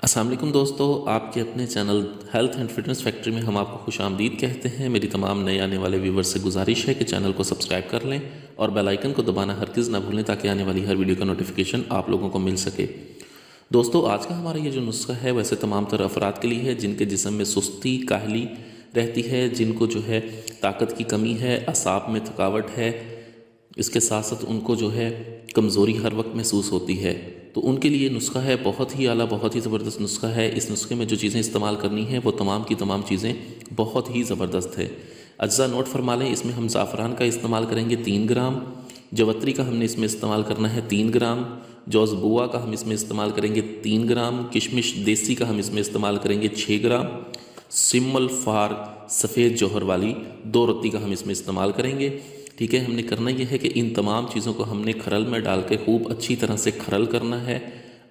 अस्सलाम वालेकुम दोस्तों, आपके अपने channel health and fitness factory में हम आपको खुश आमदीद कहते हैं। मेरी तमाम नए आने वाले व्यूवर्स से गुजारिश है कि चैनल को सब्सक्राइब कर लें और बेल आइकन को दबाना हरगिज़ ना भूलें ताकि आने वाली हर वीडियो का नोटिफिकेशन आप लोगों को मिल सके। दोस्तों, आज का हमारा ये जो नुस्खा है वैसे तमाम तरह अफराद के लिए है जिनके जिस्म में सुस्ती काहली रहती है, जिनको जो है ताकत की कमी है, असाब में थकावट है, इसके साथ साथ उनको जो है कमज़ोरी हर वक्त महसूस होती है। तो उनके लिए नुस्खा है बहुत ही आला, बहुत ही ज़बरदस्त नुस्खा है। इस नुस्खे में जो चीज़ें इस्तेमाल करनी है वो तमाम की तमाम चीज़ें बहुत ही ज़बरदस्त है। अज्जा नोट फरमा लें। इसमें हम ज़ाफ़रान का इस्तेमाल करेंगे 3 ग्राम, जवत्री का हमने इसमें इस्तेमाल करना है 3 ग्राम, जौज़ बुआ का हम इसमें इस्तेमाल करेंगे 3 ग्राम, किशमिश देसी का हम इसमें इस्तेमाल करेंगे 6 ग्राम, सिमल फार सफ़ेद जौहर वाली 2 रत्ती का हम इसमें इस्तेमाल करेंगे। ठीक है, हमने करना यह है कि इन तमाम चीज़ों को हमने खरल में डाल के खूब अच्छी तरह से खरल करना है।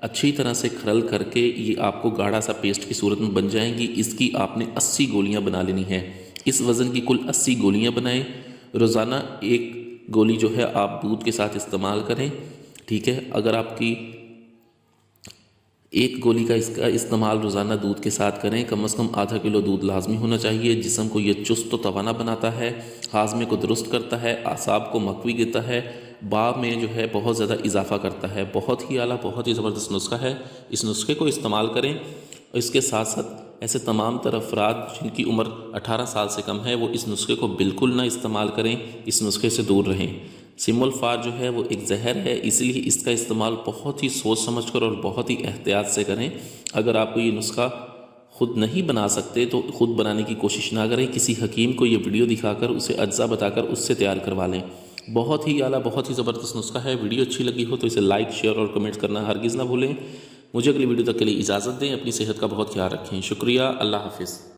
अच्छी तरह से खरल करके ये आपको गाढ़ा सा पेस्ट की सूरत में बन जाएंगी। इसकी आपने 80 गोलियां बना लेनी है। इस वज़न की कुल 80 गोलियां बनाएं। रोज़ाना एक गोली जो है आप दूध के साथ इस्तेमाल करें। ठीक है, अगर आपकी एक गोली का इसका इस्तेमाल रोज़ाना दूध के साथ करें। कम से कम आधा किलो दूध लाजमी होना चाहिए। जिस्म को ये चुस्त तवाना बनाता है, हाजमे को दुरुस्त करता है, आसाब को मकवी देता है, बाब में जो है बहुत ज़्यादा इजाफा करता है। बहुत ही आला, बहुत ही ज़बरदस्त नुस्खा है। इस नुस्खे को इस्तेमाल करें। इसके साथ साथ ऐसे तमाम तरह अफराद जिनकी उम्र 18 साल से कम है वो इस नुस्खे को बिल्कुल ना इस्तेमाल करें। इस नुस्खे से दूर रहें। सिमुल फार जो है वो एक जहर है, इसलिए इसका इस्तेमाल बहुत ही सोच समझ कर और बहुत ही एहतियात से करें। अगर आपको ये नुस्खा ख़ुद नहीं बना सकते तो ख़ुद बनाने की कोशिश ना करें। किसी हकीम को ये वीडियो दिखाकर उसे अज्जा बताकर उससे तैयार करवा लें। बहुत ही आला, बहुत ही ज़बरदस्त नुस्खा है। वीडियो अच्छी लगी हो तो इसे लाइक, शेयर और कमेंट करना हरगिज़ ना भूलें। मुझे अगली वीडियो तक के लिए इजाज़त दें। अपनी सेहत का बहुत ख्याल रखें। शुक्रिया। अल्लाह हाफिज़।